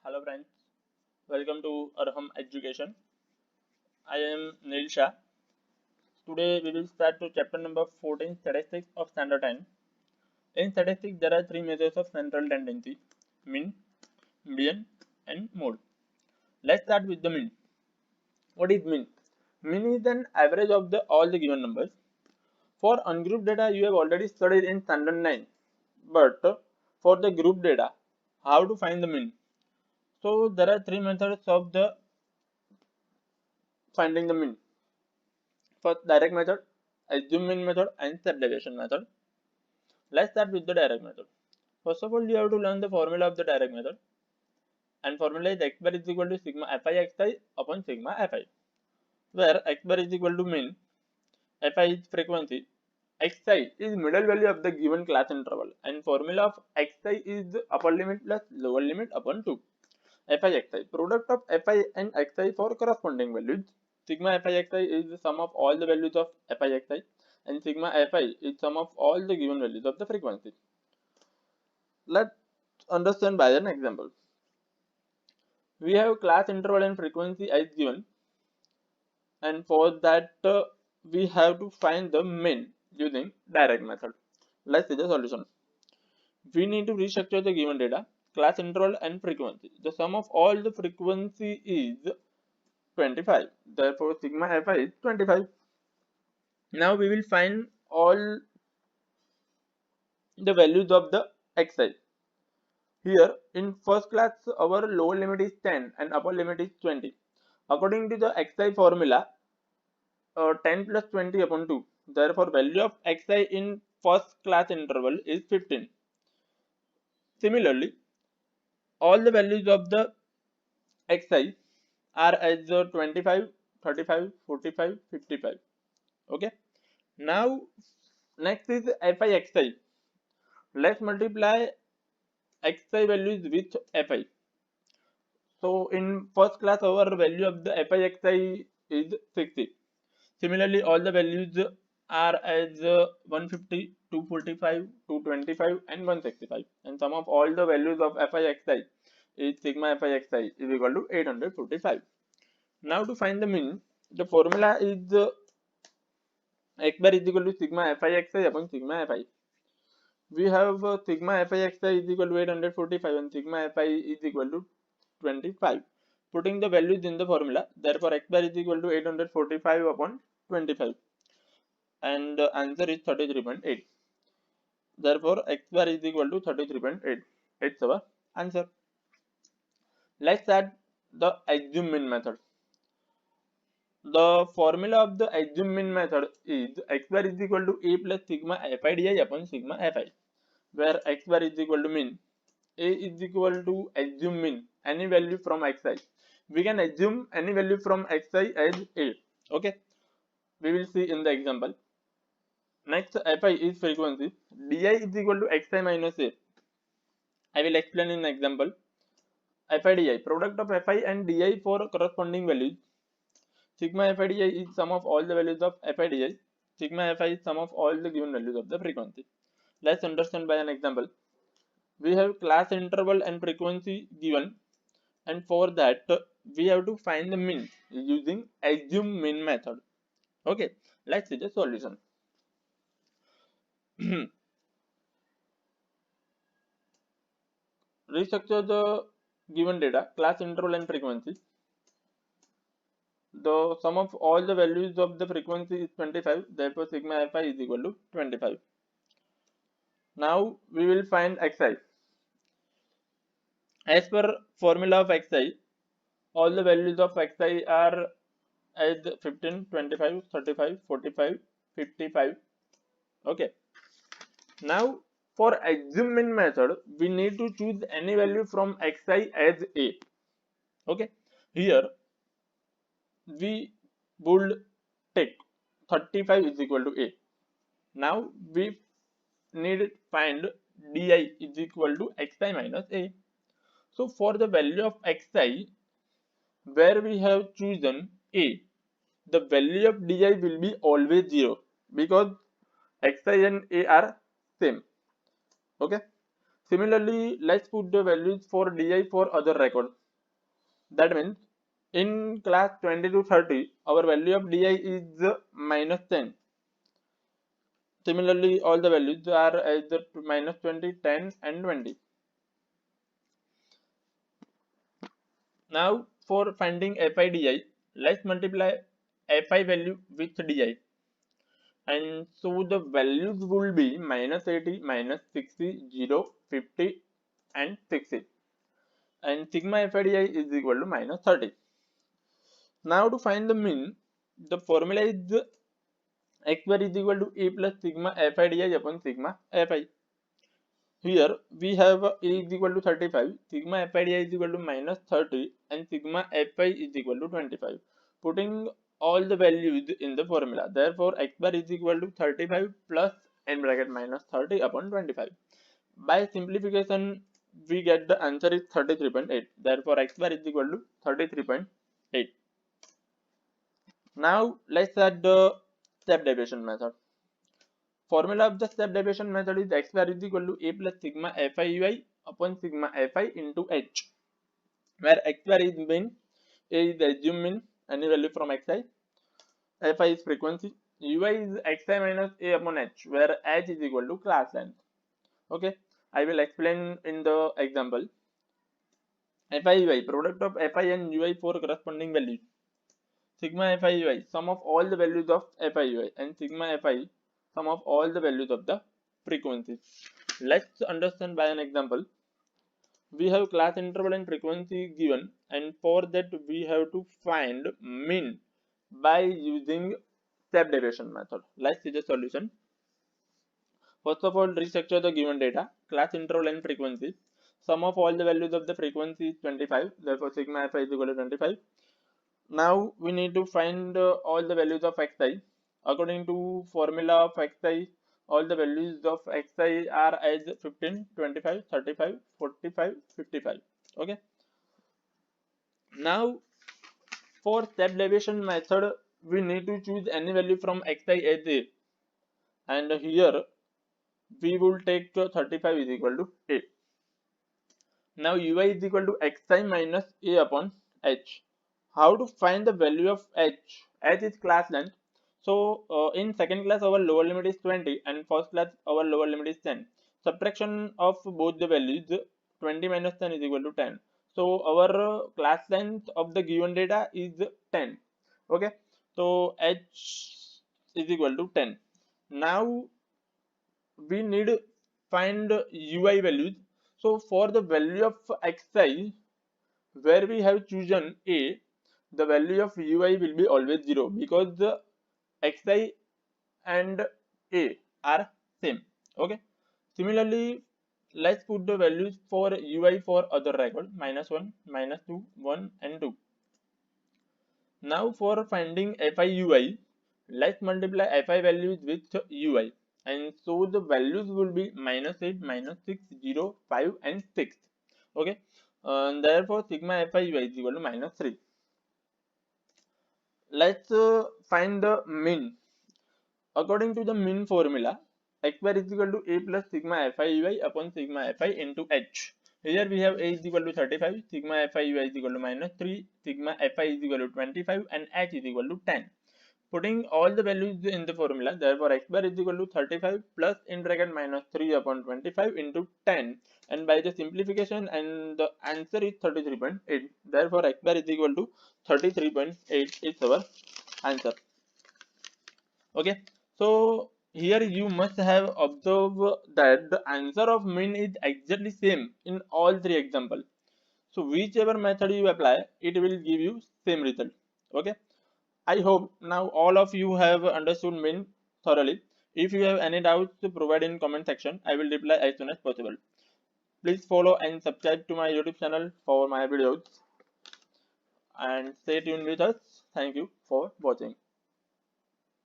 Hello friends, welcome to Arham Education. I am Neil Shah. Today we will start to chapter number 14, Statistics of Standard Time. In statistics, there are three measures of central tendency: mean, median, and mode. Let's start with the mean. What is mean? Mean is an average of all the given numbers. For ungrouped data, you have already studied in standard 9. But for the group data, how to find the mean? So there are three methods of the finding the mean. First, direct method, assume mean method, and step deviation method. Let's start with the direct method. First of all, you have to learn the formula of the direct method. And formula is x bar is equal to sigma fi xi upon sigma fi, where x bar is equal to mean, fi is frequency, xi is middle value of the given class interval, and formula of xi is upper limit plus lower limit upon 2. Fi xi, product of fi and xi for corresponding values. Sigma fi xi is the sum of all the values of fi xi, and sigma fi is sum of all the given values of the frequency. Let's understand by an example. We have class interval and frequency as given, and for that we have to find the mean using direct method. Let's see the solution. We need to restructure the given data, class interval and frequency. The sum of all the frequency is 25. Therefore, sigma fi is 25. Now we will find all the values of the xi. Here in first class, our lower limit is 10 and upper limit is 20. According to the xi formula, 10 plus 20 upon 2. Therefore, value of xi in first class interval is 15. Similarly, all the values of the xi are as 25, 35, 45, 55. Okay. Now, next is fi xi. Let's multiply xi values with fi. So, in first class, our value of the fi xi is 60. Similarly, all the values are as 150, 245, 225 and 165, and sum of all the values of fi xi is sigma fi xi is equal to 845. Now to find the mean, the formula is x bar is equal to sigma fi xi upon sigma fi. We have sigma fi xi is equal to 845 and sigma fi is equal to 25. Putting the values in the formula, therefore x bar is equal to 845 upon 25, and the answer is 33.8. Therefore, x bar is equal to 33.8. It's our answer. Let's add the assume mean method. The formula of the assume mean method is x bar is equal to a plus sigma fi di upon sigma fi, where x bar is equal to mean, a is equal to assume mean any value from xi. We can assume any value from xi as a. Okay, we will see in the example. Next, fi is frequency. Di is equal to xi minus a. I will explain in example. Fi di, product of fi and di for corresponding values. Sigma fi di is sum of all the values of fi di. Sigma fi is sum of all the given values of the frequency. Let's understand by an example. We have class interval and frequency given, and for that we have to find the mean using assume mean method. Okay, let's see the solution. Restructure the given data, class interval and frequency. The sum of all the values of the frequency is 25, therefore sigma fi is equal to 25. Now we will find xi. As per formula of xi, all the values of xi are as 15, 25, 35, 45, 55. Okay. Now for assume mean method, we need to choose any value from xi as a. Okay. Here we would take 35 is equal to a. Now we need to find di is equal to xi minus a. So for the value of xi, where we have chosen a, the value of di will be always 0 because xi and a are same. Okay. Similarly, let's put the values for di for other records. That means in class 20 to 30, our value of di is minus 10. Similarly, all the values are either minus 20, 10 and 20. Now for finding fi di, let's multiply fi value with di. And so the values will be minus 80, minus 60, 0, 50 and 60. And sigma fi di is equal to minus 30. Now to find the mean, the formula is x bar is equal to a plus sigma fi di upon sigma fi. Here we have a is equal to 35, sigma fi di is equal to minus 30 and sigma fi is equal to 25. Putting all the values in the formula. Therefore, x bar is equal to 35 plus in bracket minus 30 upon 25. By simplification, we get the answer is 33.8. Therefore, x bar is equal to 33.8. Now, let's add the step deviation method. Formula of the step deviation method is x bar is equal to a plus sigma fi ui upon sigma fi into h, where x bar is mean, a is the assumed mean, any value from xi, fi is frequency, ui is xi minus a upon h, where h is equal to class length. Okay, I will explain in the example. Fi ui, product of fi and ui for corresponding values. Sigma fi ui, sum of all the values of fi ui, and sigma fi, sum of all the values of the frequencies. Let's understand by an example. We have class interval and frequency given, and for that we have to find mean by using step deviation method. Let's see the solution. First of all, restructure the given data, class interval and frequency. Sum of all the values of the frequency is 25, therefore sigma fi is equal to 25. Now we need to find all the values of xi. According to formula of xi, all the values of xi are as 15, 25, 35, 45, 55. Okay. Now for step deviation method, we need to choose any value from xi as a, and here we will take 35 is equal to a. Now ui is equal to xi minus a upon h. How to find the value of h? H is class length. So in second class our lower limit is 20 and first class our lower limit is 10. Subtraction of both the values, 20 minus 10 is equal to 10. So our class length of the given data is 10. Okay. So h is equal to 10. Now we need find ui values. So for the value of xi, where we have chosen a, the value of ui will be always 0 because the xi and a are same. Okay. Similarly, let's put the values for ui for other record, minus 1, minus 2, 1 and 2. Now for finding fi ui, let's multiply fi values with ui, and so the values will be minus 8, minus 6, 0, 5 and 6. Okay. And therefore sigma fi ui is equal to minus 3. Let's find the mean. According to the mean formula, x bar is equal to a plus sigma fi ui upon sigma fi into h. Here we have a is equal to 35, sigma fi ui is equal to minus 3, sigma fi is equal to 25 and h is equal to 10. Putting all the values in the formula, therefore x bar is equal to 35 plus in bracket minus 3 upon 25 into 10, and by the simplification, and the answer is 33.8. Therefore x bar is equal to 33.8 is our answer. Okay, so here you must have observed that the answer of mean is exactly same in all three examples. So whichever method you apply, it will give you same result. Okay, I hope now all of you have understood mean thoroughly. If you have any doubts, provide in comment section. I will reply as soon as possible. Please follow and subscribe to my YouTube channel for my videos, and stay tuned with us. Thank you for watching.